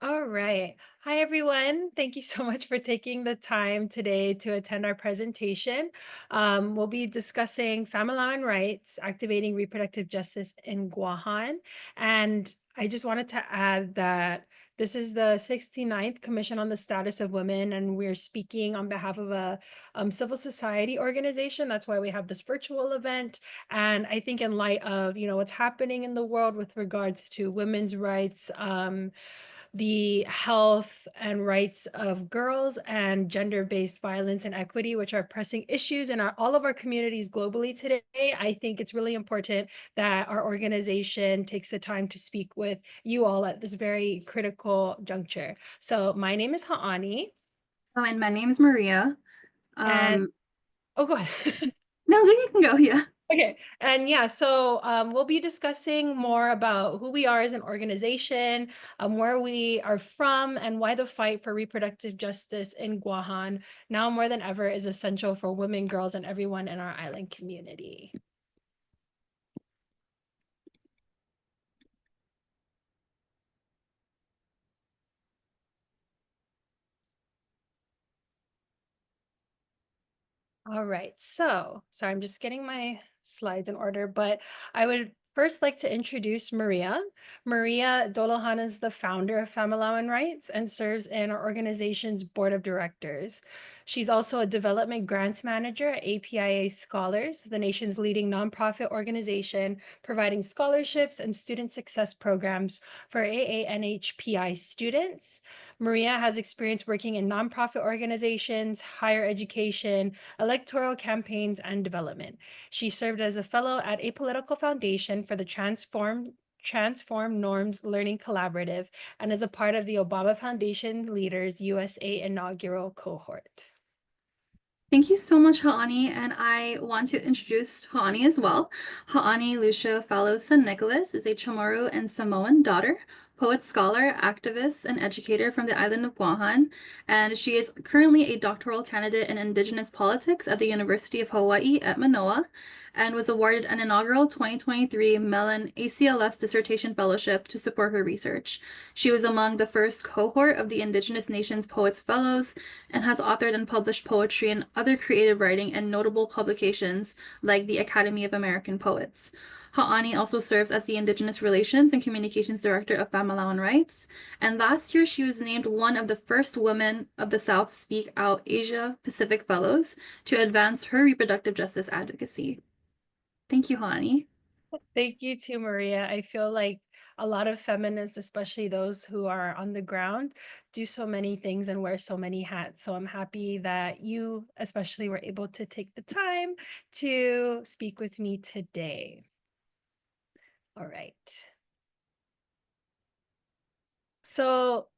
All right. Hi, everyone. Thank you so much for taking the time today to attend our presentation. We'll be discussing Famalao'an rights, activating reproductive justice in Guåhan. And I just wanted to add that this is the 69th Commission on the Status of Women, and we're speaking on behalf of a civil society organization. That's why we have this virtual event. And I think in light of, what's happening in the world with regards to women's rights, the health and rights of girls and gender-based violence and equity, which are pressing issues in all of our communities globally today. I think it's really important that our organization takes the time to speak with you all at this very critical juncture. So my name is Ha'ani, Oh, and my name's Maria. and Um, oh, go ahead. no, you can go, yeah. Okay, and yeah, so we'll be discussing more about who we are as an organization, where we are from, and why the fight for reproductive justice in Guåhan now more than ever is essential for women, girls, and everyone in our island community. All right, so sorry, I'm just getting my slides in order, but I would first like to introduce Maria. Maria Dolojan is the founder of Famalao'an Rights and serves in our organization's board of directors. She's also a development grants manager at APIA Scholars, the nation's leading nonprofit organization providing scholarships and student success programs for AANHPI students. Maria has experience working in nonprofit organizations, higher education, electoral campaigns, and development. She served as a fellow at Apolitical Foundation for the Transform Norms Learning Collaborative and is a part of the Obama Foundation Leaders USA inaugural cohort. Thank you so much, Ha'ani, and I want to introduce Ha'ani as well. Ha'ani Lucia Fallow-San Nicolas is a Chamorro and Samoan daughter, poet, scholar, activist, and educator from the island of Guåhan, and she is currently a doctoral candidate in Indigenous politics at the University of Hawaii at Manoa, and was awarded an inaugural 2023 Mellon ACLS Dissertation Fellowship to support her research. She was among the first cohort of the Indigenous Nations Poets Fellows and has authored and published poetry and other creative writing in notable publications like the Academy of American Poets. Ha'ani also serves as the Indigenous Relations and Communications Director of Famalao'an Rights, and last year she was named one of the first women of the South Speak Out Asia Pacific Fellows to advance her reproductive justice advocacy. Thank you, Ha'ani. Thank you to Maria. I feel like a lot of feminists, especially those who are on the ground, do so many things and wear so many hats. So I'm happy that you especially were able to take the time to speak with me today. All right. So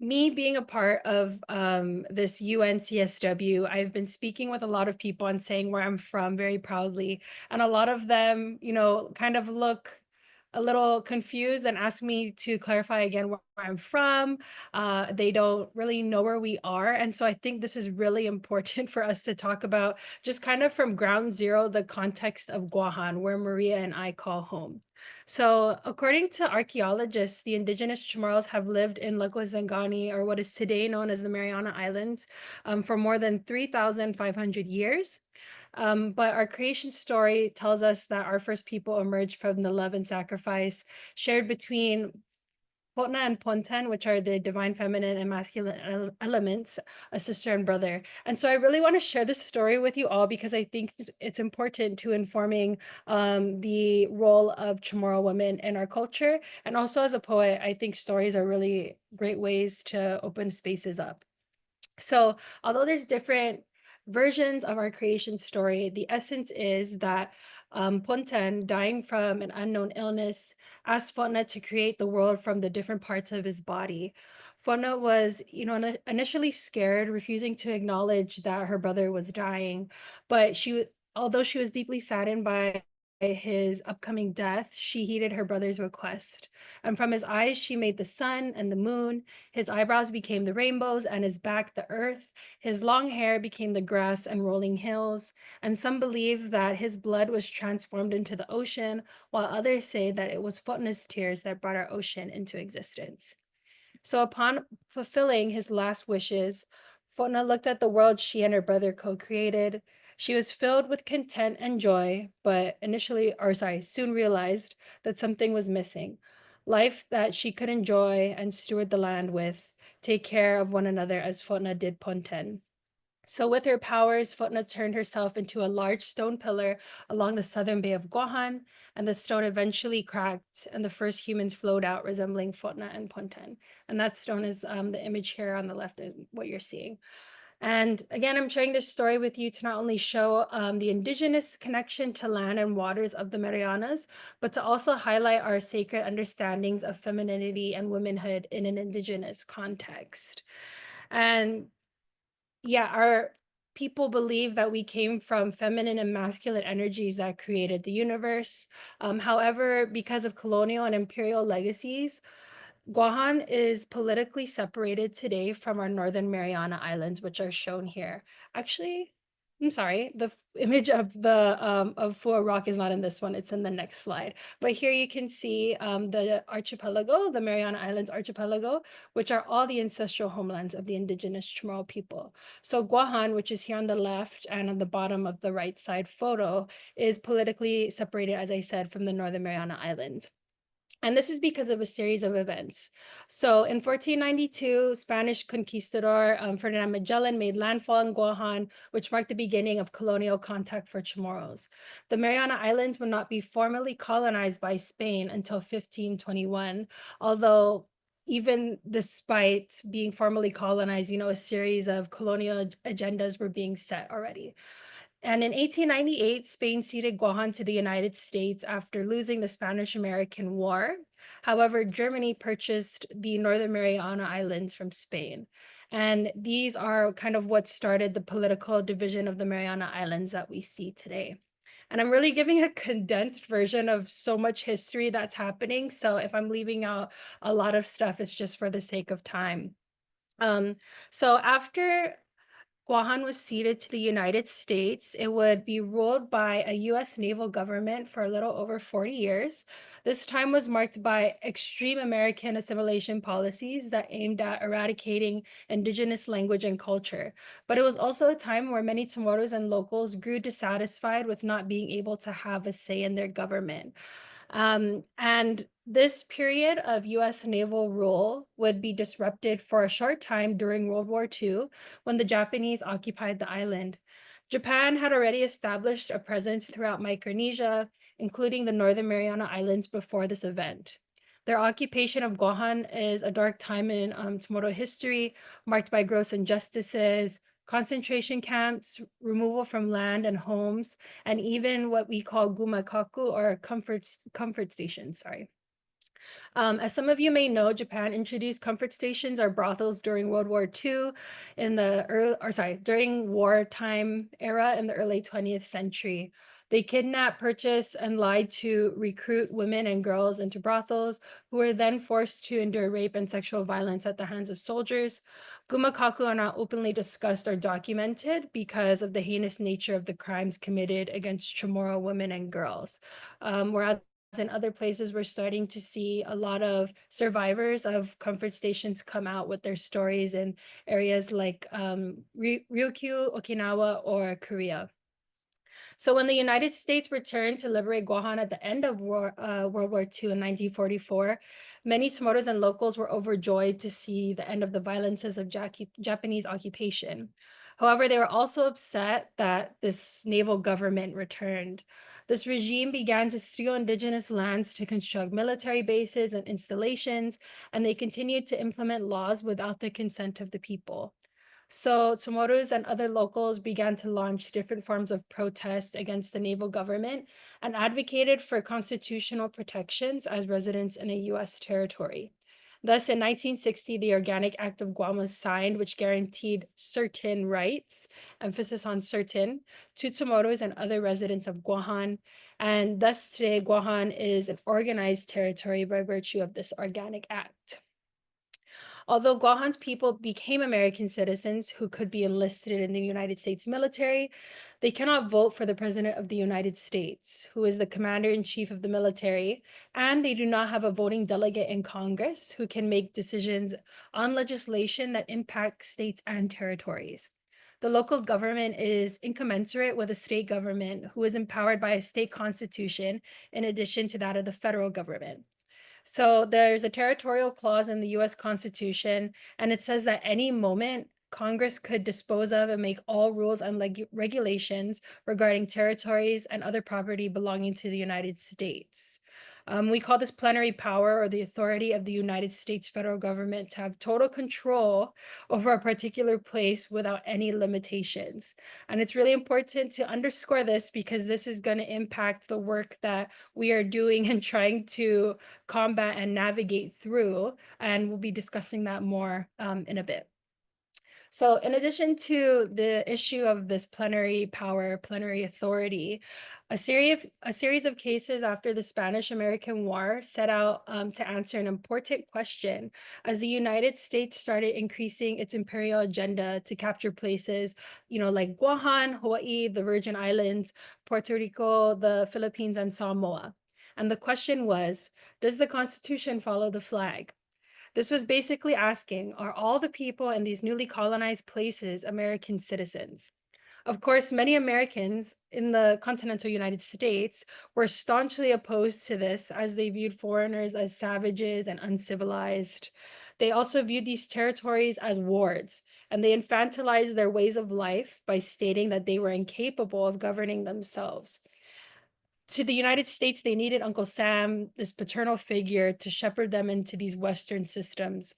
me being a part of this UN CSW, I've been speaking with a lot of people and saying where I'm from very proudly. And a lot of them, kind of look a little confused and ask me to clarify again where I'm from. They don't really know where we are. And so I think this is really important for us to talk about just kind of from ground zero, the context of Guåhan, where Maria and I call home. So, according to archaeologists, the indigenous Chamorros have lived in Lagos Zangani, or what is today known as the Mariana Islands, for more than 3,500 years. But our creation story tells us that our first people emerged from the love and sacrifice shared between Potna and Ponten, which are the divine feminine and masculine elements, a sister and brother. And so I really want to share this story with you all because I think it's important to informing the role of Chamorro women in our culture. And also as a poet, I think stories are really great ways to open spaces up. So although there's different versions of our creation story, the essence is that Ponten, dying from an unknown illness, asked Fona to create the world from the different parts of his body. Fona was, initially scared, refusing to acknowledge that her brother was dying, but although she was deeply saddened by his upcoming death, she heeded her brother's request. And from his eyes, she made the sun and the moon. His eyebrows became the rainbows, and his back the earth. His long hair became the grass and rolling hills. And some believe that his blood was transformed into the ocean, while others say that it was Fotna's tears that brought our ocean into existence. So upon fulfilling his last wishes, Fona looked at the world she and her brother co-created. She was filled with content and joy, but soon realized that something was missing. Life that she could enjoy and steward the land with, take care of one another as Fona did Ponten. So with her powers, Fotna turned herself into a large stone pillar along the southern bay of Guåhan, and the stone eventually cracked, and the first humans flowed out, resembling Fotna and Ponten. And that stone is the image here on the left, is what you're seeing. And again, I'm sharing this story with you to not only show the indigenous connection to land and waters of the Marianas, but to also highlight our sacred understandings of femininity and womanhood in an indigenous context. And yeah, our people believe that we came from feminine and masculine energies that created the universe. However, because of colonial and imperial legacies, Guåhan is politically separated today from our Northern Mariana Islands, which are shown here. Actually, I'm sorry, the image of the of Fua Rock is not in this one, it's in the next slide. But here you can see the archipelago, the Mariana Islands archipelago, which are all the ancestral homelands of the indigenous Chamorro people. So Guåhan, which is here on the left and on the bottom of the right side photo, is politically separated, as I said, from the Northern Mariana Islands. And this is because of a series of events. So in 1492, Spanish conquistador Ferdinand Magellan made landfall in Guåhan, which marked the beginning of colonial contact for Chamorros. The Mariana Islands would not be formally colonized by Spain until 1521, although even despite being formally colonized, a series of colonial agendas were being set already. And in 1898, Spain ceded Guåhan to the United States after losing the Spanish-American War. However, Germany purchased the Northern Mariana Islands from Spain. And these are kind of what started the political division of the Mariana Islands that we see today. And I'm really giving a condensed version of so much history that's happening. So if I'm leaving out a lot of stuff, it's just for the sake of time. So after Guåhan was ceded to the United States, it would be ruled by a US naval government for a little over 40 years. This time was marked by extreme American assimilation policies that aimed at eradicating indigenous language and culture. But it was also a time where many Chamorros and locals grew dissatisfied with not being able to have a say in their government. And this period of US naval rule would be disrupted for a short time during World War II when the Japanese occupied the island. Japan had already established a presence throughout Micronesia, including the Northern Mariana Islands before this event. Their occupation of Guåhan is a dark time in Chamorro history, marked by gross injustices, concentration camps, removal from land and homes, and even what we call gumakaku, or comfort stations, sorry. As some of you may know, Japan introduced comfort stations or brothels during World War II during wartime era in the early 20th century. They kidnapped, purchased, and lied to recruit women and girls into brothels, who were then forced to endure rape and sexual violence at the hands of soldiers. Gumakaku are not openly discussed or documented because of the heinous nature of the crimes committed against Chamorro women and girls. Whereas in other places, we're starting to see a lot of survivors of comfort stations come out with their stories in areas like Ryukyu, Okinawa, or Korea. So when the United States returned to liberate Guåhan at the end of World War II in 1944, many Chamorros and locals were overjoyed to see the end of the violences of Japanese occupation. However, they were also upset that this naval government returned. This regime began to steal indigenous lands to construct military bases and installations, and they continued to implement laws without the consent of the people. So Chamorros and other locals began to launch different forms of protest against the naval government and advocated for constitutional protections as residents in a US territory. Thus, in 1960, the Organic Act of Guam was signed, which guaranteed certain rights, emphasis on certain, to Chamorros and other residents of Guåhan. And thus, today, Guåhan is an organized territory by virtue of this Organic Act. Although Guåhan's people became American citizens who could be enlisted in the United States military, they cannot vote for the President of the United States, who is the commander in chief of the military, and they do not have a voting delegate in Congress who can make decisions on legislation that impact states and territories. The local government is incommensurate with a state government who is empowered by a state constitution in addition to that of the federal government. So there's a territorial clause in the US Constitution, and it says that any moment Congress could dispose of and make all rules and regulations regarding territories and other property belonging to the United States. We call this plenary power or the authority of the United States federal government to have total control over a particular place without any limitations. And it's really important to underscore this because this is going to impact the work that we are doing and trying to combat and navigate through. And we'll be discussing that more in a bit. So in addition to the issue of this plenary power, plenary authority, a series of cases after the Spanish-American War set out to answer an important question as the United States started increasing its imperial agenda to capture places, like Guåhan, Hawaii, the Virgin Islands, Puerto Rico, the Philippines, and Samoa. And the question was, does the Constitution follow the flag? This was basically asking, are all the people in these newly colonized places American citizens? Of course, many Americans in the continental United States were staunchly opposed to this as they viewed foreigners as savages and uncivilized. They also viewed these territories as wards, and they infantilized their ways of life by stating that they were incapable of governing themselves. To the United States, they needed Uncle Sam, this paternal figure, to shepherd them into these Western systems.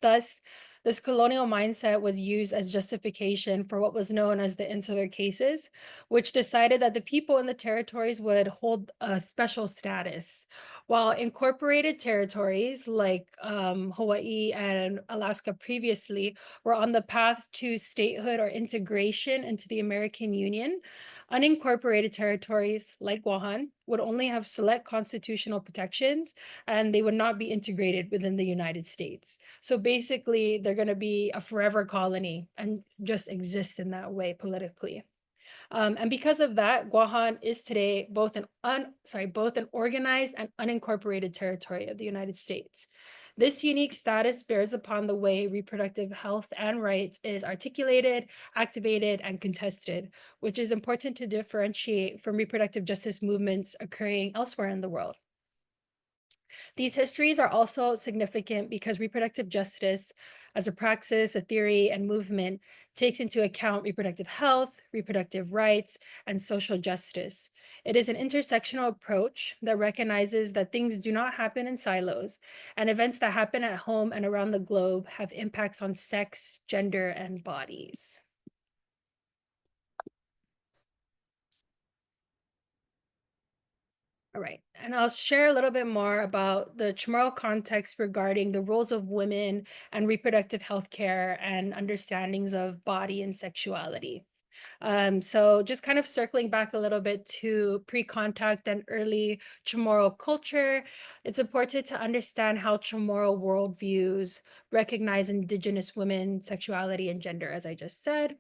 Thus, this colonial mindset was used as justification for what was known as the Insular Cases, which decided that the people in the territories would hold a special status, while incorporated territories like Hawaii and Alaska previously were on the path to statehood or integration into the American Union. Unincorporated territories like Guåhan would only have select constitutional protections and they would not be integrated within the United States. So basically, they're going to be a forever colony and just exist in that way politically. And because of that, Guåhan is today both an organized and unincorporated territory of the United States. This unique status bears upon the way reproductive health and rights is articulated, activated, and contested, which is important to differentiate from reproductive justice movements occurring elsewhere in the world. These histories are also significant because reproductive justice, as a praxis, a theory, and movement, takes into account reproductive health, reproductive rights, and social justice. It is an intersectional approach that recognizes that things do not happen in silos, and events that happen at home and around the globe have impacts on sex, gender, and bodies. All right, and I'll share a little bit more about the Chamorro context regarding the roles of women and reproductive health care and understandings of body and sexuality. So just kind of circling back a little bit to pre-contact and early Chamorro culture, it's important to understand how Chamorro worldviews recognize Indigenous women, sexuality, and gender, as I just said.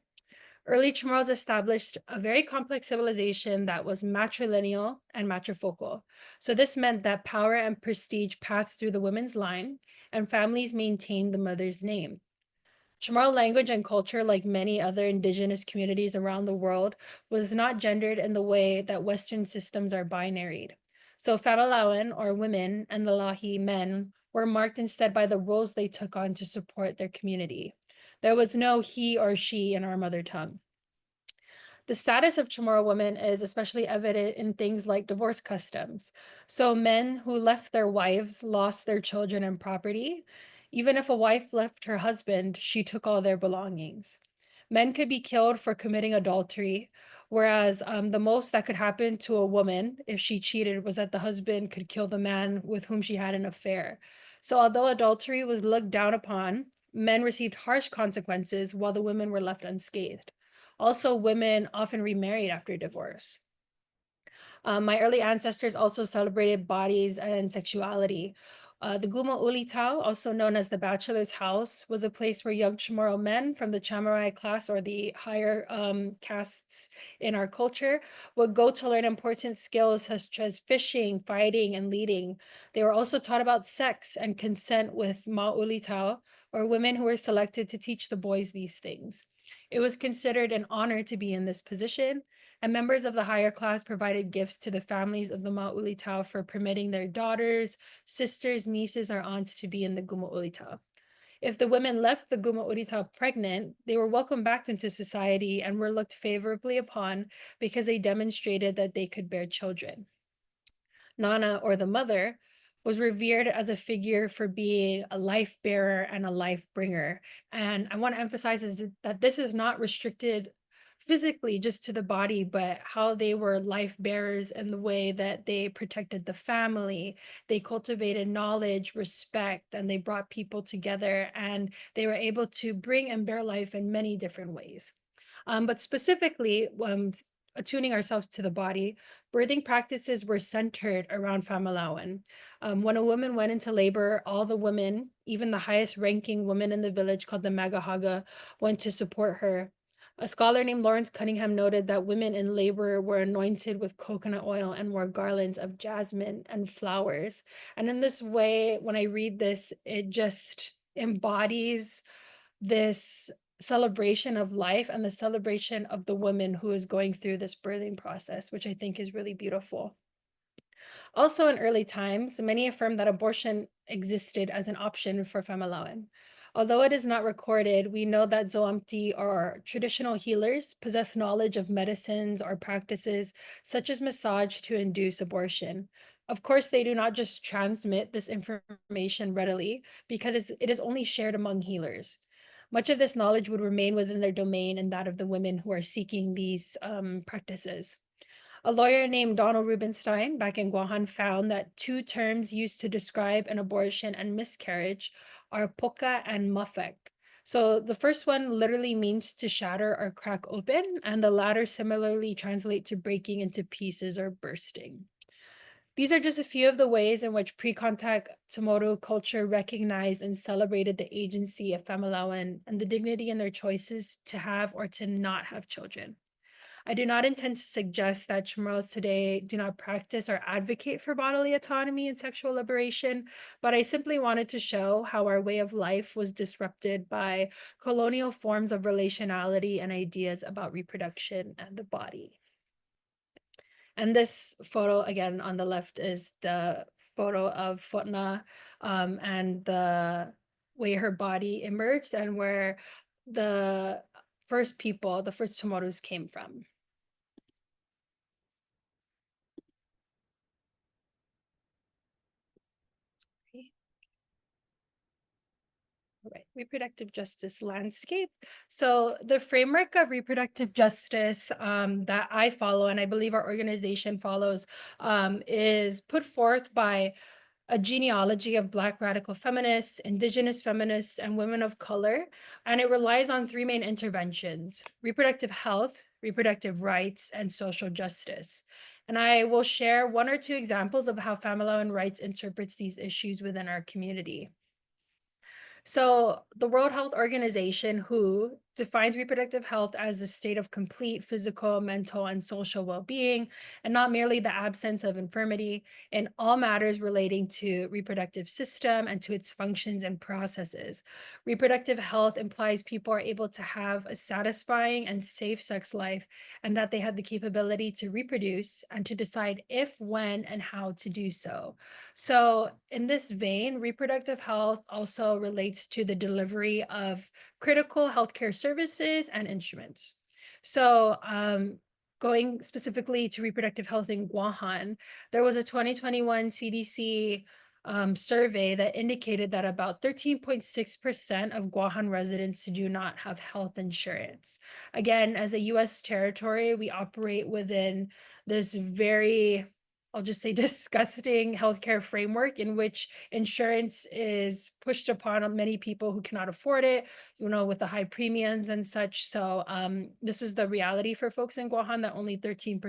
Early Chamorros established a very complex civilization that was matrilineal and matrifocal. So this meant that power and prestige passed through the women's line, and families maintained the mother's name. Chamorro language and culture, like many other indigenous communities around the world, was not gendered in the way that Western systems are binaried. So Famalao'an, or women, and the Lahi, men, were marked instead by the roles they took on to support their community. There was no he or she in our mother tongue. The status of Chamorro women is especially evident in things like divorce customs. So men who left their wives lost their children and property. Even if a wife left her husband, she took all their belongings. Men could be killed for committing adultery, whereas the most that could happen to a woman if she cheated was that the husband could kill the man with whom she had an affair. So although adultery was looked down upon, men received harsh consequences while the women were left unscathed. Also, women often remarried after divorce. My early ancestors also celebrated bodies and sexuality. The Guma Ulitao, also known as the Bachelor's House, was a place where young Chamorro men from the Chamurai class or the higher castes in our culture would go to learn important skills such as fishing, fighting, and leading. They were also taught about sex and consent with Ma Ulitao, or women who were selected to teach the boys these things. It was considered an honor to be in this position, and members of the higher class provided gifts to the families of the Ma'ulitao for permitting their daughters, sisters, nieces, or aunts to be in the Gumu'ulitao. If the women left the Gumu'ulitao pregnant, they were welcomed back into society and were looked favorably upon because they demonstrated that they could bear children. Nana, or the mother, was revered as a figure for being a life bearer and a life bringer. And I want to emphasize that this is not restricted physically just to the body, but how they were life bearers in the way that they protected the family, they cultivated knowledge, respect, and they brought people together, and they were able to bring and bear life in many different ways. But specifically, attuning ourselves to the body, birthing practices were centered around Famalao'an. When a woman went into labor, all the women, even the highest ranking women in the village called the Magahaga, went to support her. A scholar named Lawrence Cunningham noted that women in labor were anointed with coconut oil and wore garlands of jasmine and flowers. And in this way, when I read this, it just embodies this celebration of life and the celebration of the woman who is going through this birthing process, which I think is really beautiful. Also, in early times, many affirmed that abortion existed as an option for Famalao'an. Although it is not recorded, we know that Zoamti, or traditional healers, possess knowledge of medicines or practices such as massage to induce abortion. Of course, they do not just transmit this information readily because it is only shared among healers. Much of this knowledge would remain within their domain and that of the women who are seeking these practices. A lawyer named Donald Rubenstein back in Guåhan found that two terms used to describe an abortion and miscarriage are poka and mafek. So the first one literally means to shatter or crack open, and the latter similarly translate to breaking into pieces or bursting. These are just a few of the ways in which pre-contact Tomoro culture recognized and celebrated the agency of Famalawan and the dignity in their choices to have or to not have children. I do not intend to suggest that Chamorros today do not practice or advocate for bodily autonomy and sexual liberation, but I simply wanted to show how our way of life was disrupted by colonial forms of relationality and ideas about reproduction and the body. And this photo, again, on the left is the photo of Fotna and the way her body emerged and where the first people, the first Chamorros came from. Right, reproductive justice landscape. So the framework of reproductive justice that I follow, and I believe our organization follows, is put forth by a genealogy of Black radical feminists, Indigenous feminists, and women of color. And it relies on three main interventions: reproductive health, reproductive rights, and social justice. And I will share one or two examples of how Famalao'an Rights interprets these issues within our community. So the World Health Organization, WHO, defines reproductive health as a state of complete physical, mental, and social well-being, and not merely the absence of infirmity in all matters relating to reproductive system and to its functions and processes. Reproductive health implies people are able to have a satisfying and safe sex life, and that they have the capability to reproduce and to decide if, when, and how to do so. So in this vein, reproductive health also relates to the delivery of critical healthcare services and instruments. So going specifically to reproductive health in Guåhan, there was a 2021 CDC survey that indicated that about 13.6% of Guåhan residents do not have health insurance. Again, as a US territory, we operate within this very, I'll just say, disgusting healthcare framework in which insurance is pushed upon many people who cannot afford it, with the high premiums and such. So this is the reality for folks in Guåhan, that only 13%,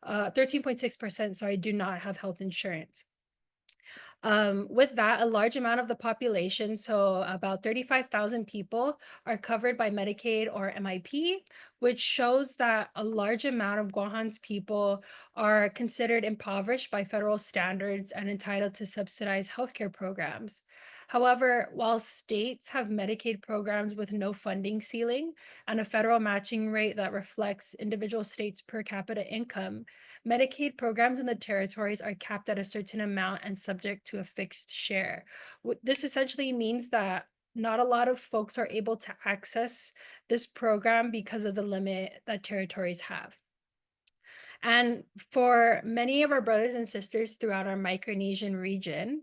13.6%, sorry, do not have health insurance. With that, a large amount of the population, so about 35,000 people, are covered by Medicaid or MIP, which shows that a large amount of Guåhan's people are considered impoverished by federal standards and entitled to subsidized healthcare programs. However, while states have Medicaid programs with no funding ceiling and a federal matching rate that reflects individual states' per capita income, Medicaid programs in the territories are capped at a certain amount and subject to a fixed share. This essentially means that not a lot of folks are able to access this program because of the limit that territories have. And for many of our brothers and sisters throughout our Micronesian region,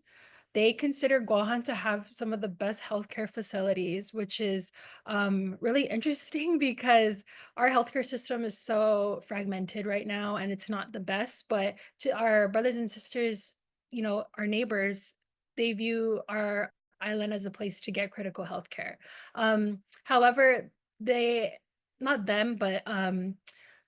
they consider Guåhan to have some of the best healthcare facilities, which is really interesting because our healthcare system is so fragmented right now and it's not the best. But to our brothers and sisters, our neighbors, they view our island as a place to get critical healthcare. However, they, not them, but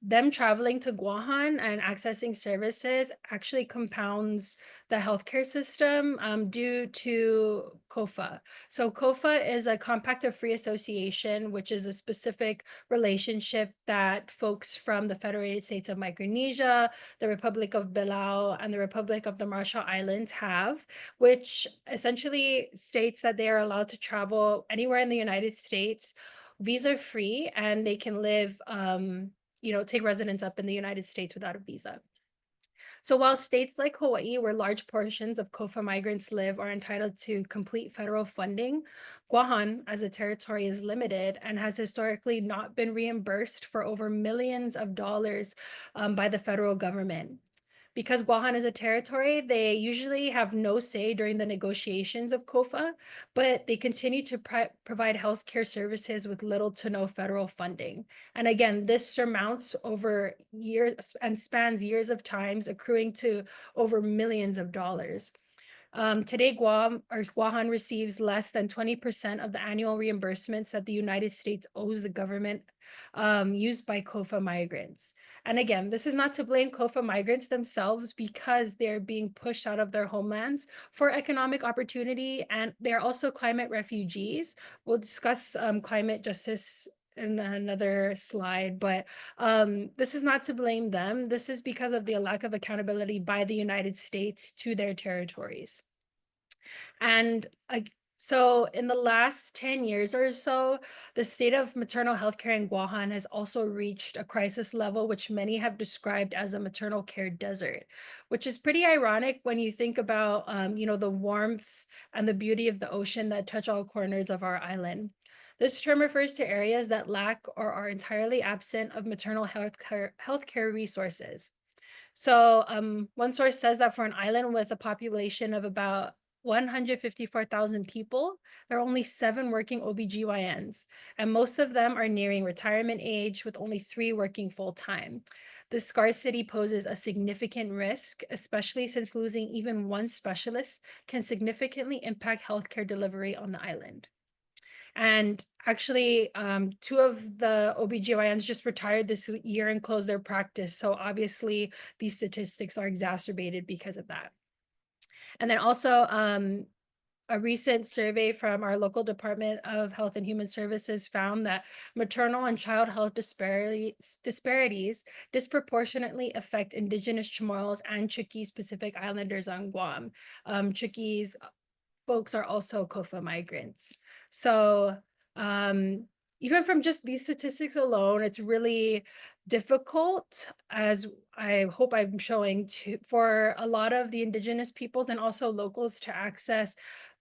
them traveling to Guåhan and accessing services actually compounds the healthcare system due to COFA. So COFA is a compact of free association, which is a specific relationship that folks from the Federated States of Micronesia, the Republic of Belau, and the Republic of the Marshall Islands have, which essentially states that they are allowed to travel anywhere in the United States visa free, and they can live take residence up in the United States without a visa. So while states like Hawaii, where large portions of COFA migrants live, are entitled to complete federal funding, Guåhan as a territory is limited and has historically not been reimbursed for over millions of dollars by the federal government. Because Guåhan is a territory, they usually have no say during the negotiations of COFA, but they continue to provide healthcare services with little to no federal funding. And again, this surmounts over years and spans years of times, accruing to over millions of dollars. Today, Guåhan receives less than 20% of the annual reimbursements that the United States owes the government used by COFA migrants. And again, this is not to blame COFA migrants themselves because they're being pushed out of their homelands for economic opportunity, and they're also climate refugees. We'll discuss climate justice in another slide, but this is not to blame them. This is because of the lack of accountability by the United States to their territories. And so in the last 10 years or so, the state of maternal health care in Guåhan has also reached a crisis level, which many have described as a maternal care desert, which is pretty ironic when you think about, the warmth and the beauty of the ocean that touch all corners of our island. This term refers to areas that lack or are entirely absent of maternal healthcare resources. So one source says that for an island with a population of about 154,000 people, there are only 7 working OBGYNs, and most of them are nearing retirement age with only 3 working full-time. This scarcity poses a significant risk, especially since losing even one specialist can significantly impact healthcare delivery on the island. And actually, 2 of the OBGYNs just retired this year and closed their practice. So obviously, these statistics are exacerbated because of that. And then also, a recent survey from our local Department of Health and Human Services found that maternal and child health disparities disproportionately affect Indigenous Chamorros and Chuukese Pacific Islanders on Guam. Chuukese folks are also COFA migrants. So even from just these statistics alone, it's really difficult, as I hope I'm showing, for a lot of the Indigenous peoples and also locals to access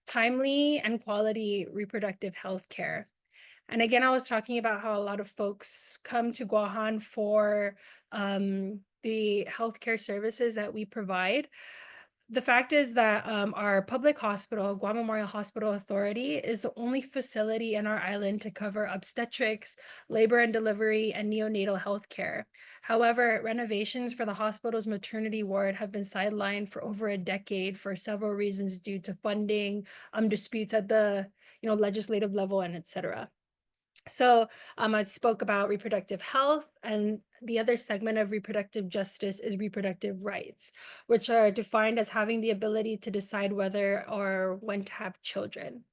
timely and quality reproductive health care. And again, I was talking about how a lot of folks come to Guåhan for the healthcare services that we provide. The fact is that our public hospital, Guam Memorial Hospital Authority, is the only facility in our island to cover obstetrics, labor and delivery, and neonatal health care. However, renovations for the hospital's maternity ward have been sidelined for over a decade for several reasons due to funding, disputes at the legislative level, and etc. So I spoke about reproductive health, and the other segment of reproductive justice is reproductive rights, which are defined as having the ability to decide whether or when to have children.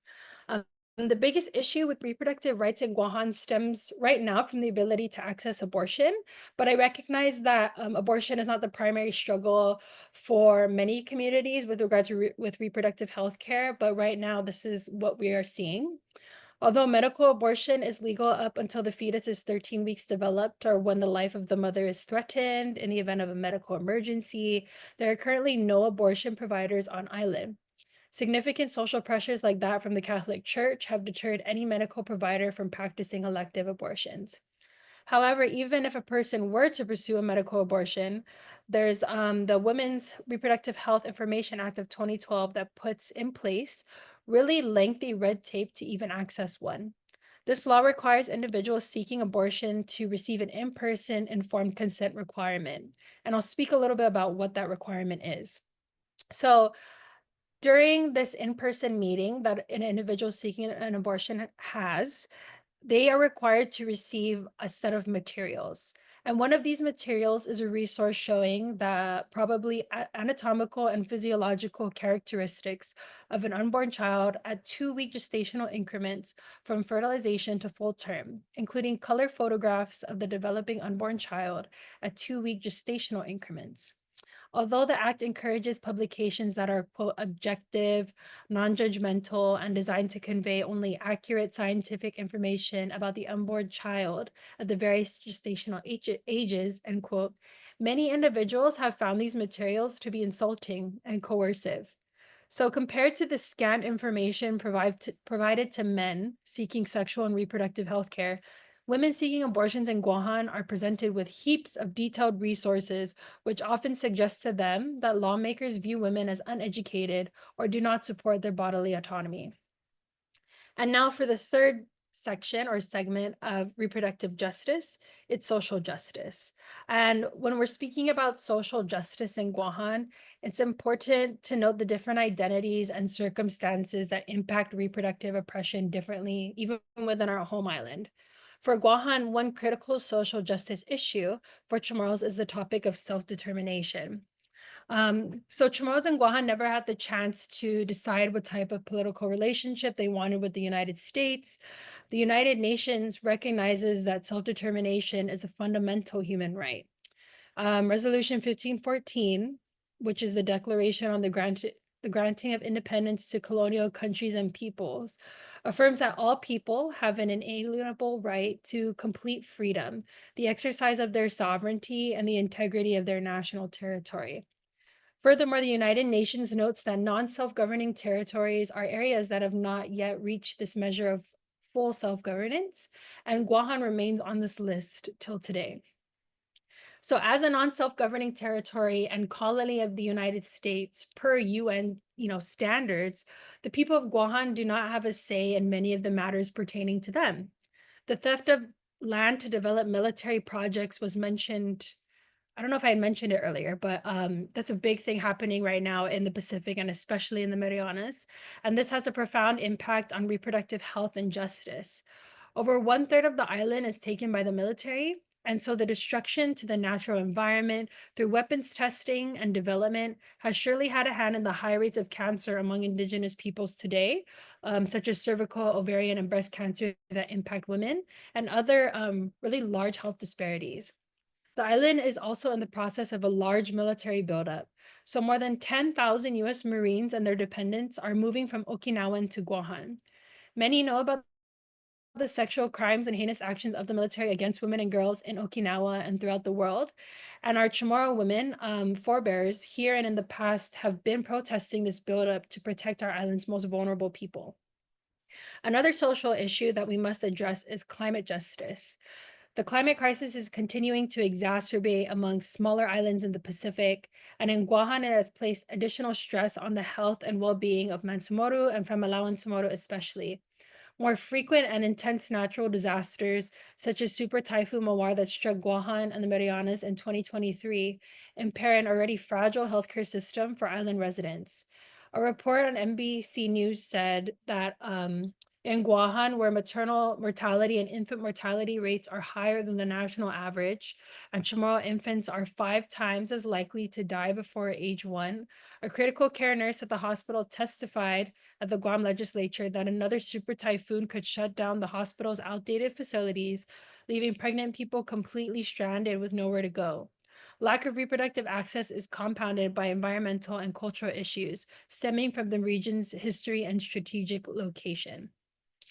Um, the biggest issue with reproductive rights in Guåhan stems right now from the ability to access abortion, but I recognize that abortion is not the primary struggle for many communities with regards to with reproductive health care. But right now, this is what we are seeing. Although medical abortion is legal up until the fetus is 13 weeks developed or when the life of the mother is threatened in the event of a medical emergency, there are currently no abortion providers on island. Significant social pressures like that from the Catholic Church have deterred any medical provider from practicing elective abortions. However, even if a person were to pursue a medical abortion, there's the Women's Reproductive Health Information Act of 2012 that puts in place really lengthy red tape to even access one. This law requires individuals seeking abortion to receive an in person informed consent requirement. And I'll speak a little bit about what that requirement is. So, during this in person meeting that an individual seeking an abortion has, they are required to receive a set of materials. And one of these materials is a resource showing the probably anatomical and physiological characteristics of an unborn child at 2 week gestational increments from fertilization to full term, including color photographs of the developing unborn child at 2 week gestational increments. Although the act encourages publications that are, quote, objective, non judgmental, and designed to convey only accurate scientific information about the unborn child at the various gestational ages, end quote, many individuals have found these materials to be insulting and coercive. So, compared to the scant information provided to men seeking sexual and reproductive health care, women seeking abortions in Guåhan are presented with heaps of detailed resources, which often suggests to them that lawmakers view women as uneducated or do not support their bodily autonomy. And now for the third section or segment of reproductive justice, it's social justice. And when we're speaking about social justice in Guåhan, it's important to note the different identities and circumstances that impact reproductive oppression differently, even within our home island. For Guåhan, one critical social justice issue for Chamorros is the topic of self-determination. So Chamorros and Guåhan never had the chance to decide what type of political relationship they wanted with the United States. The United Nations recognizes that self-determination is a fundamental human right. Resolution 1514, which is the Declaration on the granting of independence to colonial countries and peoples, affirms that all people have an inalienable right to complete freedom, the exercise of their sovereignty, and the integrity of their national territory. Furthermore, the United Nations notes that non-self-governing territories are areas that have not yet reached this measure of full self-governance, and Guåhan remains on this list till today. So as a non-self-governing territory and colony of the United States per UN, standards, the people of Guåhan do not have a say in many of the matters pertaining to them. The theft of land to develop military projects was mentioned. I don't know if I had mentioned it earlier, but that's a big thing happening right now in the Pacific and especially in the Marianas. And this has a profound impact on reproductive health and justice. Over one third of the island is taken by the military. And so the destruction to the natural environment through weapons testing and development has surely had a hand in the high rates of cancer among Indigenous peoples today, such as cervical, ovarian, and breast cancer that impact women, and other really large health disparities. The island is also in the process of a large military buildup. So more than 10,000 US Marines and their dependents are moving from Okinawan to Guåhan. Many know about the sexual crimes and heinous actions of the military against women and girls in Okinawa and throughout the world. And our Chamorro women, forebears here and in the past, have been protesting this buildup to protect our island's most vulnerable people. Another social issue that we must address is climate justice. The climate crisis is continuing to exacerbate among smaller islands in the Pacific, and in Guåhan, it has placed additional stress on the health and well-being of Mansumoru and Famalao'an Samoro especially. More frequent and intense natural disasters, such as Super Typhoon Mawar that struck Guåhan and the Marianas in 2023, impair an already fragile healthcare system for island residents. A report on NBC News said that In Guåhan, where maternal mortality and infant mortality rates are higher than the national average, and Chamorro infants are 5 times as likely to die before age 1, a critical care nurse at the hospital testified at the Guam legislature that another super typhoon could shut down the hospital's outdated facilities, leaving pregnant people completely stranded with nowhere to go. Lack of reproductive access is compounded by environmental and cultural issues stemming from the region's history and strategic location.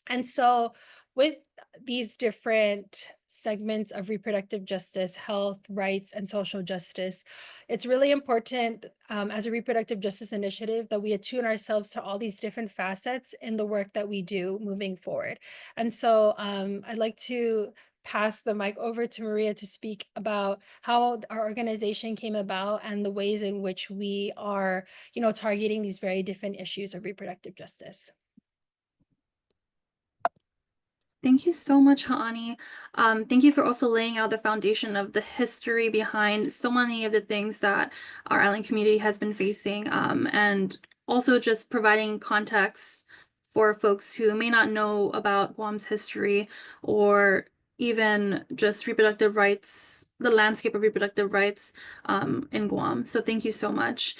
And so, with these different segments of reproductive justice, health, rights, and social justice, it's really important as a reproductive justice initiative that we attune ourselves to all these different facets in the work that we do moving forward. And so, I'd like to pass the mic over to Maria to speak about how our organization came about and the ways in which we are, targeting these very different issues of reproductive justice. Thank you so much, Ha'ani. Thank you for also laying out the foundation of the history behind so many of the things that our island community has been facing, and also just providing context for folks who may not know about Guam's history or even just reproductive rights, the landscape of reproductive rights in Guam. So thank you so much.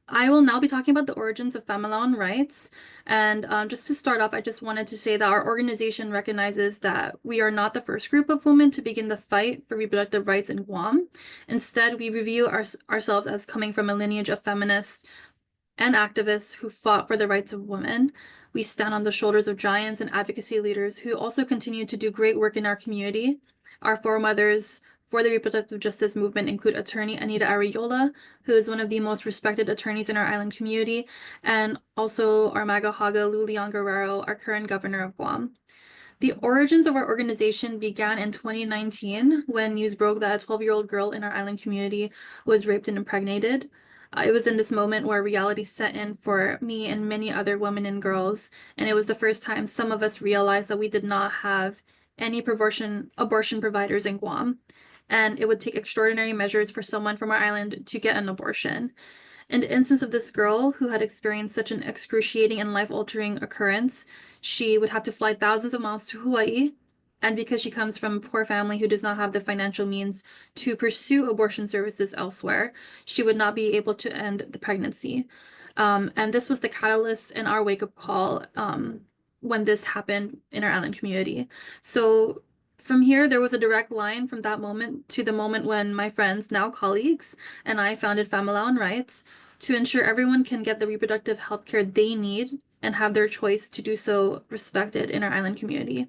I will now be talking about the origins of Famalao'an rights. And just to start off, I just wanted to say that our organization recognizes that we are not the first group of women to begin the fight for reproductive rights in Guam. Instead, we view ourselves as coming from a lineage of feminists and activists who fought for the rights of women. We stand on the shoulders of giants and advocacy leaders who also continue to do great work in our community. Our foremothers for the reproductive justice movement include attorney Anita Arreola, who is one of the most respected attorneys in our island community, and also our Maga Haga Lulian Guerrero, our current governor of Guam. The origins of our organization began in 2019 when news broke that a 12-year-old girl in our island community was raped and impregnated. It was in this moment where reality set in for me and many other women and girls, and it was the first time some of us realized that we did not have any abortion providers in Guam, and it would take extraordinary measures for someone from our island to get an abortion. In the instance of this girl who had experienced such an excruciating and life-altering occurrence, she would have to fly thousands of miles to Hawaii, and because she comes from a poor family who does not have the financial means to pursue abortion services elsewhere, she would not be able to end the pregnancy. And this was the catalyst in our wake-up call when this happened in our island community. So from here, there was a direct line from that moment to the moment when my friends, now colleagues, and I founded Famalao'an Rights to ensure everyone can get the reproductive health care they need and have their choice to do so respected in our island community.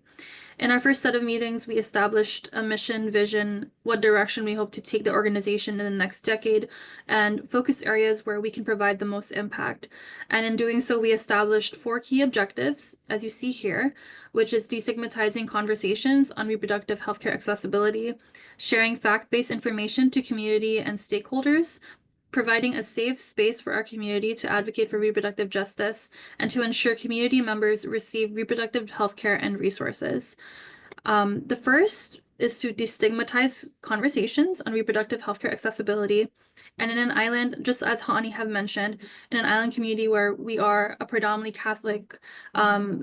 In our first set of meetings, we established a mission, vision, what direction we hope to take the organization in the next decade, and focus areas where we can provide the most impact. And in doing so, we established 4 key objectives, as you see here, which is destigmatizing conversations on reproductive healthcare accessibility, sharing fact-based information to community and stakeholders, providing a safe space for our community to advocate for reproductive justice, and to ensure community members receive reproductive healthcare and resources. The first is to destigmatize conversations on reproductive healthcare accessibility. And in an island, just as Hani have mentioned, in an island community where we are a predominantly Catholic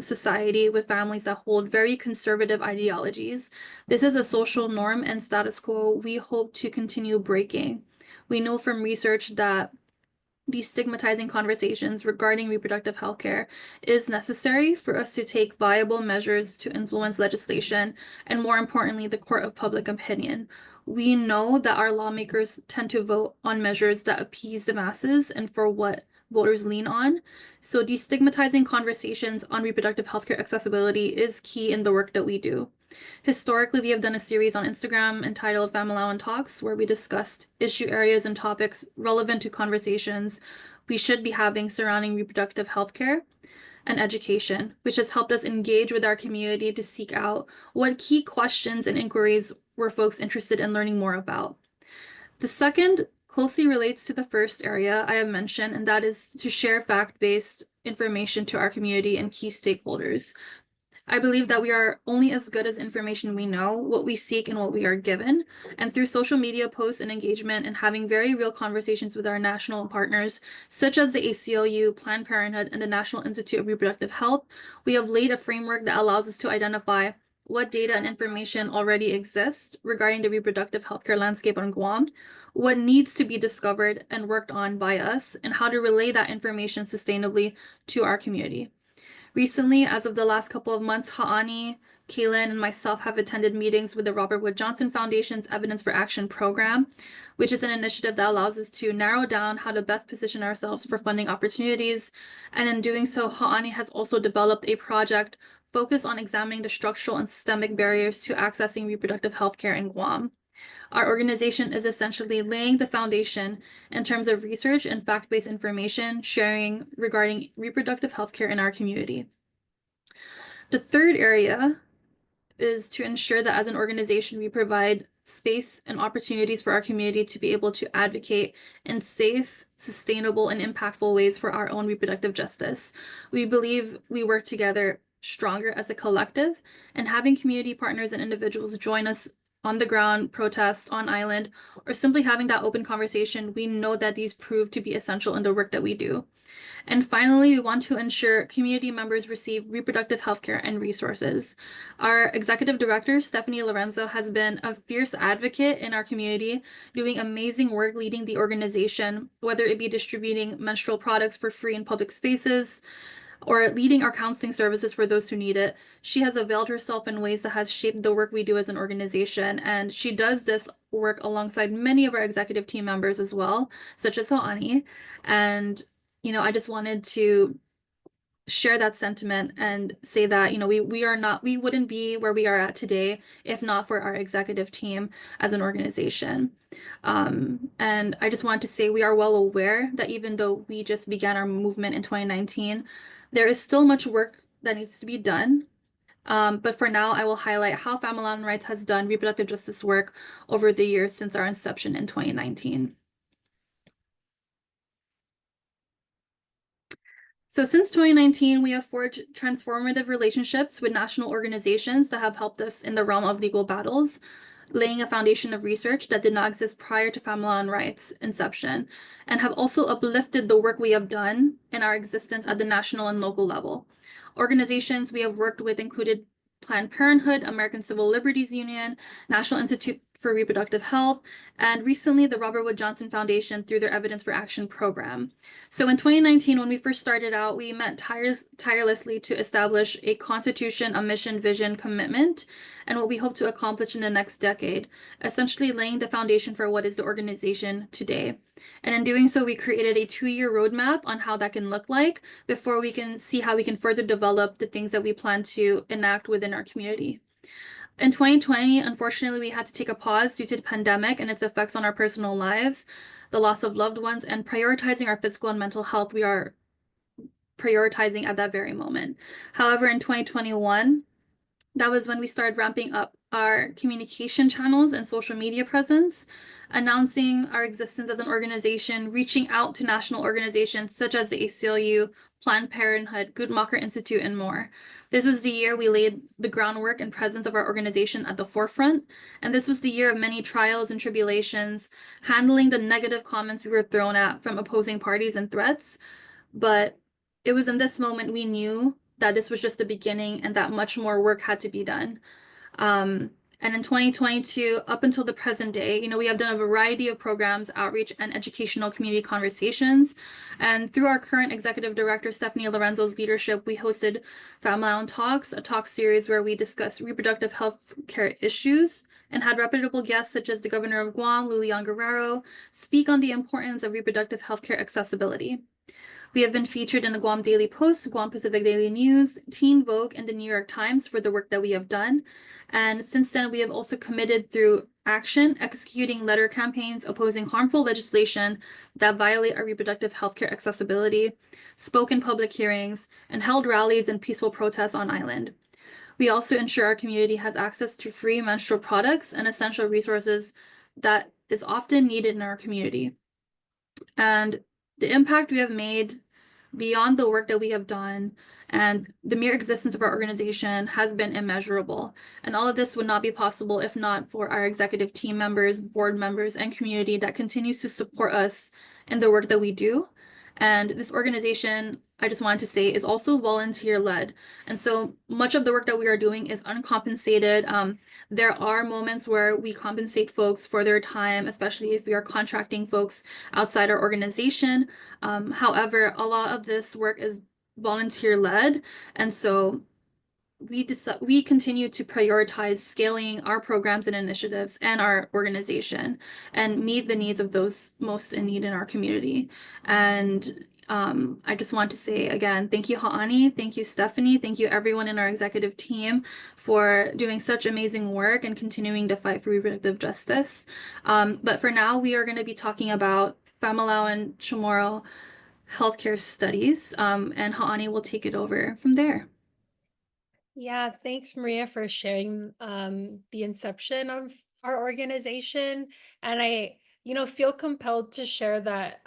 society with families that hold very conservative ideologies, this is a social norm and status quo we hope to continue breaking. We know from research that destigmatizing conversations regarding reproductive health care is necessary for us to take viable measures to influence legislation and, more importantly, the court of public opinion. We know that our lawmakers tend to vote on measures that appease the masses and for what voters lean on. So destigmatizing conversations on reproductive healthcare accessibility is key in the work that we do. Historically, we have done a series on Instagram entitled Famalao'an Talks, where we discussed issue areas and topics relevant to conversations we should be having surrounding reproductive healthcare and education, which has helped us engage with our community to seek out what key questions and inquiries were folks interested in learning more about. The second closely relates to the first area I have mentioned, and that is to share fact-based information to our community and key stakeholders. I believe that we are only as good as information we know, what we seek, and what we are given. And through social media posts and engagement and having very real conversations with our national partners, such as the ACLU, Planned Parenthood, and the National Institute of Reproductive Health, we have laid a framework that allows us to identify what data and information already exists regarding the reproductive healthcare landscape on Guam, what needs to be discovered and worked on by us, and how to relay that information sustainably to our community. Recently, as of the last couple of months, Ha'ani, Kaylin, and myself have attended meetings with the Robert Wood Johnson Foundation's Evidence for Action program, which is an initiative that allows us to narrow down how to best position ourselves for funding opportunities. And in doing so, Ha'ani has also developed a project focused on examining the structural and systemic barriers to accessing reproductive health care in Guam. Our organization is essentially laying the foundation in terms of research and fact-based information sharing regarding reproductive health care in our community. The third area is to ensure that as an organization, we provide space and opportunities for our community to be able to advocate in safe, sustainable, and impactful ways for our own reproductive justice. We believe we work together stronger as a collective, and having community partners and individuals join us on the ground, protest on island, or simply having that open conversation, we know that these prove to be essential in the work that we do. And finally, we want to ensure community members receive reproductive health care and resources. Our executive director, Stephanie Lorenzo, has been a fierce advocate in our community, doing amazing work leading the organization, whether it be distributing menstrual products for free in public spaces, or leading our counseling services for those who need it. She has availed herself in ways that has shaped the work we do as an organization, and she does this work alongside many of our executive team members as well, such as Hoani. And, I just wanted to share that sentiment and say that, we wouldn't be where we are at today if not for our executive team as an organization. And I just wanted to say we are well aware that even though we just began our movement in 2019, there is still much work that needs to be done. But for now, I will highlight how Famalao'an Rights has done reproductive justice work over the years since our inception in 2019. So since 2019, we have forged transformative relationships with national organizations that have helped us in the realm of legal battles, laying a foundation of research that did not exist prior to Famalao'an Rights' inception, and have also uplifted the work we have done in our existence at the national and local level. Organizations we have worked with included Planned Parenthood, American Civil Liberties Union, National Institute for Reproductive Health, and recently the Robert Wood Johnson Foundation through their Evidence for Action program. So in 2019, when we first started out, we met tirelessly to establish a constitution, a mission, vision, commitment, and what we hope to accomplish in the next decade, essentially laying the foundation for what is the organization today. And in doing so, we created a 2-year roadmap on how that can look like before we can see how we can further develop the things that we plan to enact within our community. In 2020, unfortunately, we had to take a pause due to the pandemic and its effects on our personal lives, the loss of loved ones, and prioritizing our physical and mental health. We are prioritizing at that very moment. However, in 2021, that was when we started ramping up our communication channels and social media presence, announcing our existence as an organization, reaching out to national organizations such as the ACLU, Planned Parenthood, Guttmacher Institute, and more. This was the year we laid the groundwork and presence of our organization at the forefront, and this was the year of many trials and tribulations, handling the negative comments we were thrown at from opposing parties and threats. But it was in this moment we knew that this was just the beginning and that much more work had to be done. And in 2022, up until the present day, we have done a variety of programs, outreach, and educational community conversations. And through our current executive director, Stephanie Lorenzo's leadership, we hosted Famalao'an Talks, a talk series where we discuss reproductive health care issues and had reputable guests such as the governor of Guam, Dolojan Guerrero, speak on the importance of reproductive healthcare accessibility. We have been featured in the Guam Daily Post, Guam Pacific Daily News, Teen Vogue, and the New York Times for the work that we have done. And since then, we have also committed through action, executing letter campaigns opposing harmful legislation that violate our reproductive healthcare accessibility, spoke in public hearings, and held rallies and peaceful protests on island. We also ensure our community has access to free menstrual products and essential resources that is often needed in our community. And the impact we have made beyond the work that we have done, and the mere existence of our organization has been immeasurable. And all of this would not be possible if not for our executive team members, board members, and community that continues to support us in the work that we do. And this organization, I just wanted to say, is also volunteer-led. And so much of the work that we are doing is uncompensated. There are moments where we compensate folks for their time, especially if we are contracting folks outside our organization. However, a lot of this work is volunteer-led, and so we continue to prioritize scaling our programs and initiatives and our organization and meet the needs of those most in need in our community. And I just want to say again, thank you, Ha'ani, thank you, Stephanie, thank you, everyone in our executive team for doing such amazing work and continuing to fight for reproductive justice. But for now, we are going to be talking about Famalao'an Chamorro healthcare studies, and Ha'ani will take it over from there. Yeah, thanks, Maria, for sharing the inception of our organization. And I feel compelled to share that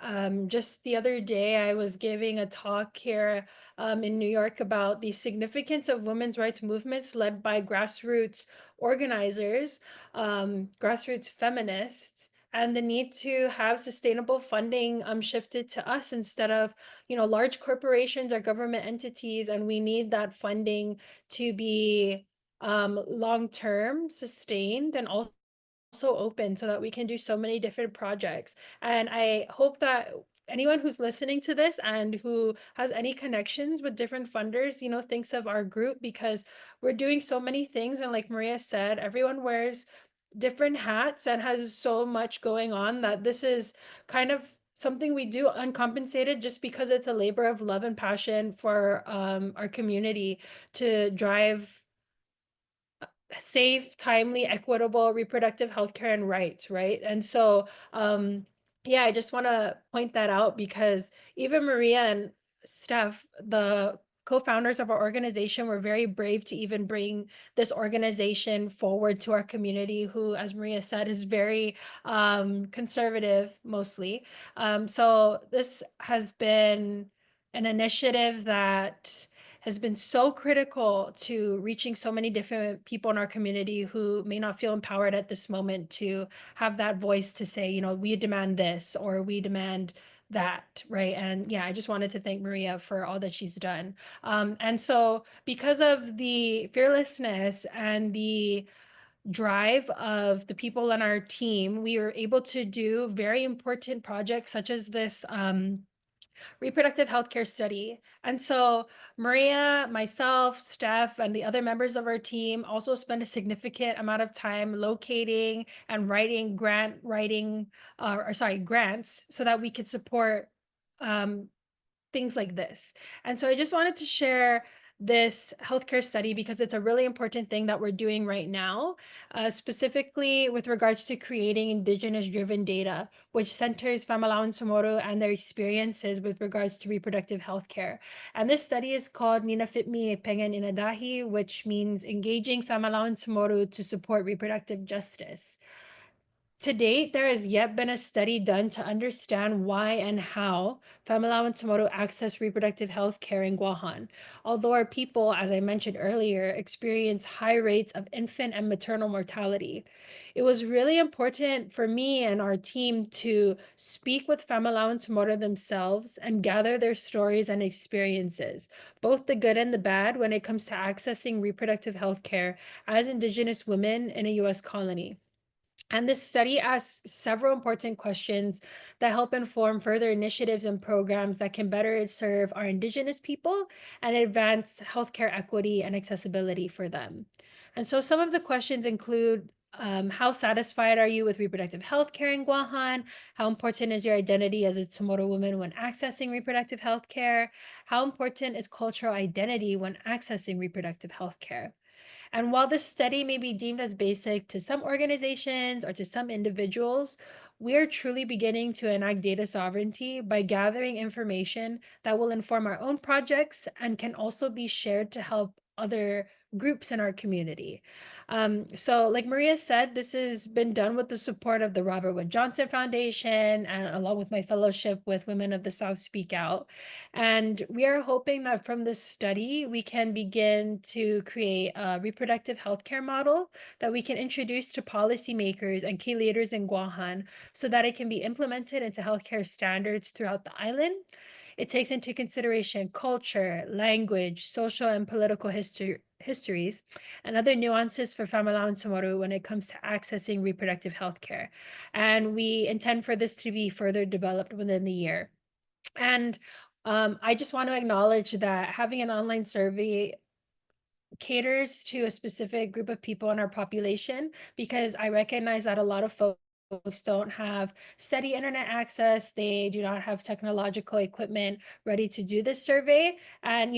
just the other day I was giving a talk here in New York about the significance of women's rights movements led by grassroots organizers, grassroots feminists, and the need to have sustainable funding shifted to us instead of, large corporations or government entities. And we need that funding to be long-term, sustained, and also open so that we can do so many different projects. And I hope that anyone who's listening to this and who has any connections with different funders, thinks of our group, because we're doing so many things. And like Maria said, everyone wears different hats and has so much going on that this is kind of something we do uncompensated just because it's a labor of love and passion for our community to drive safe, timely, equitable reproductive health care and rights, right? And so, yeah, I just want to point that out because even Maria and Steph, the co-founders of our organization, were very brave to even bring this organization forward to our community, who, as Maria said, is very conservative mostly. So this has been an initiative that has been so critical to reaching so many different people in our community who may not feel empowered at this moment to have that voice to say, we demand this or we demand that, right? And yeah, I just wanted to thank Maria for all that she's done. And so because of the fearlessness and the drive of the people on our team, we were able to do very important projects such as this reproductive healthcare study. And so Maria, myself, Steph, and the other members of our team also spend a significant amount of time locating and writing grants so that we could support um, things like this. And so I just wanted to share this healthcare study because it's a really important thing that we're doing right now, specifically with regards to creating Indigenous-driven data, which centers Famalao'an Chamorro and their experiences with regards to reproductive healthcare. And this study is called Ninafitmi Pengen Inadahi, which means engaging Famalao'an Chamorro to support reproductive justice. To date, there has yet been a study done to understand why and how Famalao'an Chamorro access reproductive health care in Guåhan. Although our people, as I mentioned earlier, experience high rates of infant and maternal mortality. It was really important for me and our team to speak with Famalao'an Chamorro themselves and gather their stories and experiences, both the good and the bad, when it comes to accessing reproductive health care as Indigenous women in a U.S. colony. And this study asks several important questions that help inform further initiatives and programs that can better serve our Indigenous people and advance healthcare equity and accessibility for them. And so some of the questions include how satisfied are you with reproductive health care in Guåhan? How important is your identity as a Chamorro woman when accessing reproductive health care? How important is cultural identity when accessing reproductive health care? And while this study may be deemed as basic to some organizations or to some individuals, we are truly beginning to enact data sovereignty by gathering information that will inform our own projects and can also be shared to help other groups in our community. So like Maria said, this has been done with the support of the Robert Wood Johnson Foundation and along with my fellowship with Women of the South Speak Out. And we are hoping that from this study, we can begin to create a reproductive healthcare model that we can introduce to policymakers and key leaders in Guåhan so that it can be implemented into healthcare standards throughout the island. It takes into consideration culture, language, social and political histories, and other nuances for Famalao'an when it comes to accessing reproductive health care. And we intend for this to be further developed within the year. And I just want to acknowledge that having an online survey caters to a specific group of people in our population, because I recognize that a lot of folks don't have steady internet access. They do not have technological equipment ready to do this survey. And,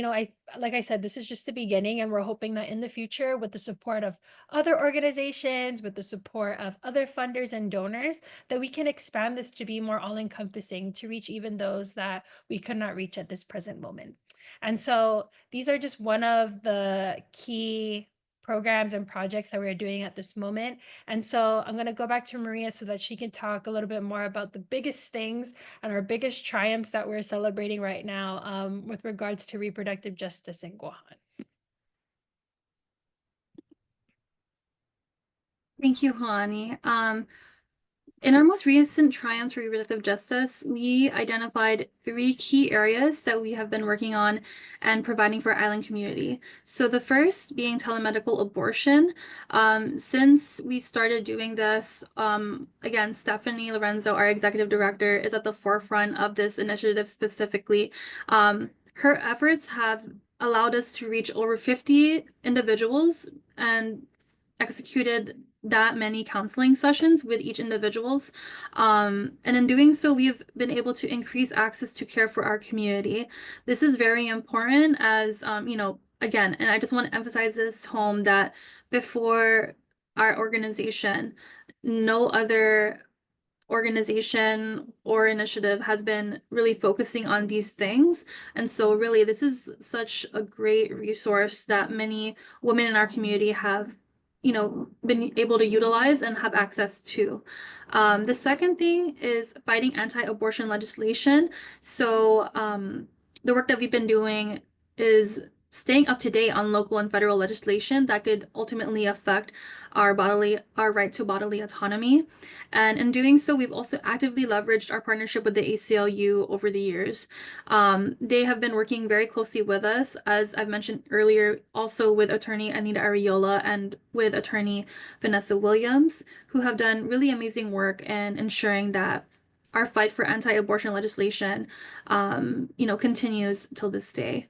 like I said, this is just the beginning, and we're hoping that in the future, with the support of other organizations, with the support of other funders and donors, that we can expand this to be more all-encompassing, to reach even those that we could not reach at this present moment. And so these are just one of the key programs and projects that we're doing at this moment. And so I'm going to go back to Maria so that she can talk a little bit more about the biggest things and our biggest triumphs that we're celebrating right now with regards to reproductive justice in Guåhan. Thank you, Hani. In our most recent triumphs for reproductive justice, we identified 3 key areas that we have been working on and providing for our island community. So the first being telemedical abortion. Since we started doing this, again, Stephanie Lorenzo, our executive director, is at the forefront of this initiative specifically. Her efforts have allowed us to reach over 50 individuals and executed that many counseling sessions with each individuals. And in doing so, we've been able to increase access to care for our community. This is very important as, again, and I just want to emphasize this home that before our organization, no other organization or initiative has been really focusing on these things. And so really, this is such a great resource that many women in our community have been able to utilize and have access to. The second thing is fighting anti-abortion legislation. So the work that we've been doing is staying up to date on local and federal legislation that could ultimately affect our right to bodily autonomy. And in doing so, we've also actively leveraged our partnership with the ACLU over the years. They have been working very closely with us, as I've mentioned earlier, also with attorney Anita Ariola and with attorney Vanessa Williams, who have done really amazing work in ensuring that our fight for anti-abortion legislation, continues till this day.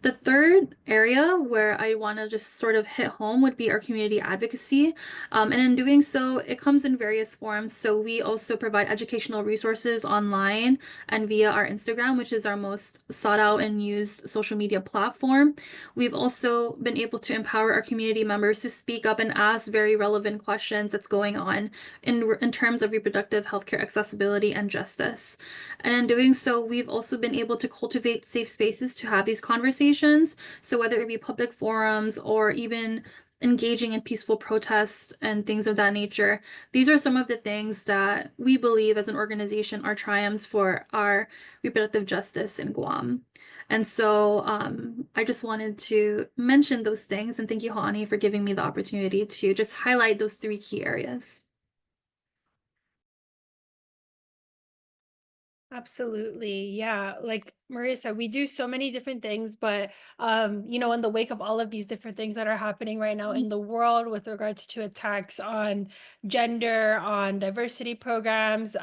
The third area where I want to just sort of hit home would be our community advocacy. And in doing so, it comes in various forms. So we also provide educational resources online and via our Instagram, which is our most sought out and used social media platform. We've also been able to empower our community members to speak up and ask very relevant questions that's going on in terms of reproductive healthcare accessibility and justice. And in doing so, we've also been able to cultivate safe spaces to have these conversations. So whether it be public forums or even engaging in peaceful protests and things of that nature, these are some of the things that we believe as an organization are triumphs for our reproductive justice in Guam. And so I just wanted to mention those things, and thank you, Hani, for giving me the opportunity to just highlight those 3 key areas. Absolutely. Yeah. Like Maria said, we do so many different things, but in the wake of all of these different things that are happening right now in the world with regards to attacks on gender, on diversity programs,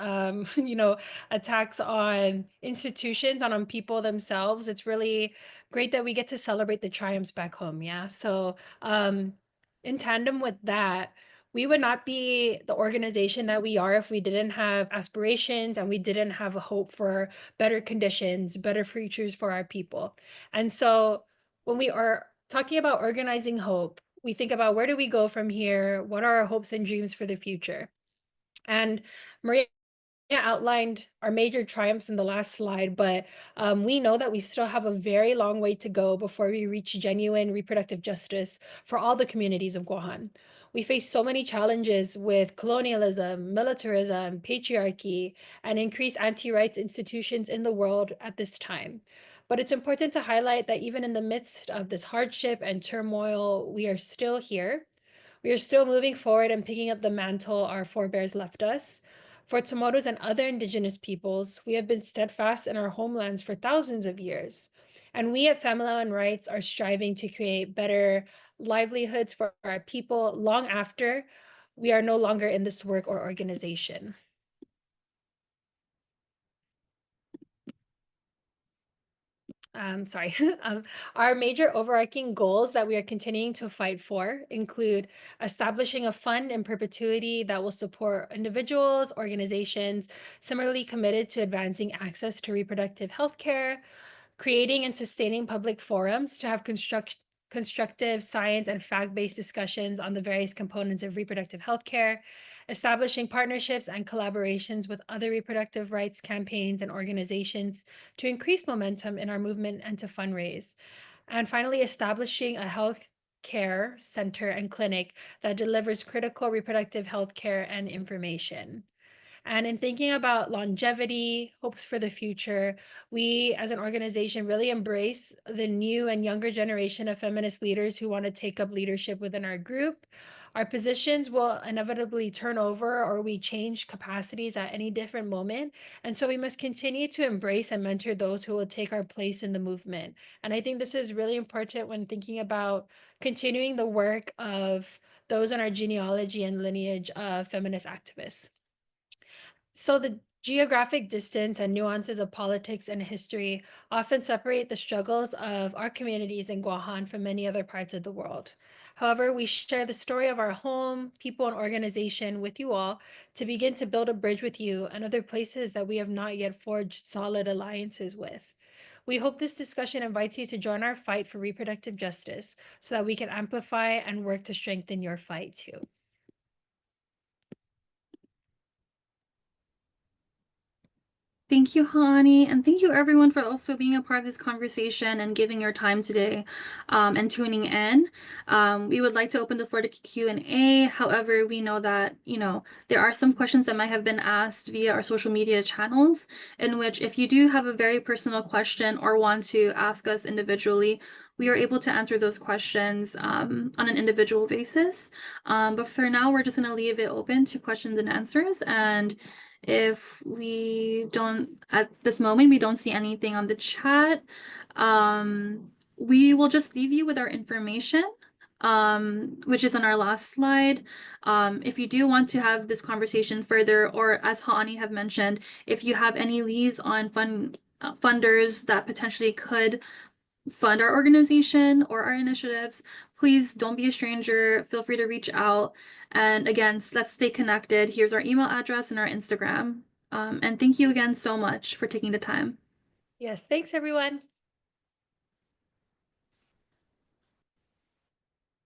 attacks on institutions and on people themselves, it's really great that we get to celebrate the triumphs back home. Yeah. So in tandem with that, we would not be the organization that we are if we didn't have aspirations and we didn't have a hope for better conditions, better futures for our people. And so when we are talking about organizing hope, we think about where do we go from here? What are our hopes and dreams for the future? And Maria outlined our major triumphs in the last slide, but we know that we still have a very long way to go before we reach genuine reproductive justice for all the communities of Guåhan. We face so many challenges with colonialism, militarism, patriarchy, and increased anti-rights institutions in the world at this time. But it's important to highlight that even in the midst of this hardship and turmoil, we are still here. We are still moving forward and picking up the mantle our forebears left us. For Tsumoros and other indigenous peoples, we have been steadfast in our homelands for thousands of years. And we at Famalao'an Rights are striving to create better livelihoods for our people long after we are no longer in this work or organization. Sorry. Our major overarching goals that we are continuing to fight for include establishing a fund in perpetuity that will support individuals, organizations similarly committed to advancing access to reproductive health care, creating and sustaining public forums to have constructive science and fact-based discussions on the various components of reproductive health care, establishing partnerships and collaborations with other reproductive rights campaigns and organizations to increase momentum in our movement and to fundraise. And finally, establishing a health care center and clinic that delivers critical reproductive health care and information. And in thinking about longevity, hopes for the future, we as an organization really embrace the new and younger generation of feminist leaders who want to take up leadership within our group. Our positions will inevitably turn over or we change capacities at any different moment. And so we must continue to embrace and mentor those who will take our place in the movement. And I think this is really important when thinking about continuing the work of those in our genealogy and lineage of feminist activists. So the geographic distance and nuances of politics and history often separate the struggles of our communities in Guåhan from many other parts of the world. However, we share the story of our home, people, and organization with you all to begin to build a bridge with you and other places that we have not yet forged solid alliances with. We hope this discussion invites you to join our fight for reproductive justice so that we can amplify and work to strengthen your fight too. Thank you, Hani, and thank you everyone for also being a part of this conversation and giving your time today and tuning in. We would like to open the floor to Q&A. However, we know that, there are some questions that might have been asked via our social media channels, in which if you do have a very personal question or want to ask us individually, we are able to answer those questions on an individual basis. But for now, we're just going to leave it open to questions and answers. And if we don't, at this moment, we don't see anything on the chat, we will just leave you with our information, which is on our last slide. If you do want to have this conversation further, or as Hani have mentioned, if you have any leads on funders that potentially could fund our organization or our initiatives, please don't be a stranger. Feel free to reach out. And again, let's stay connected. Here's our email address and our Instagram. And thank you again so much for taking the time. Yes, thanks everyone.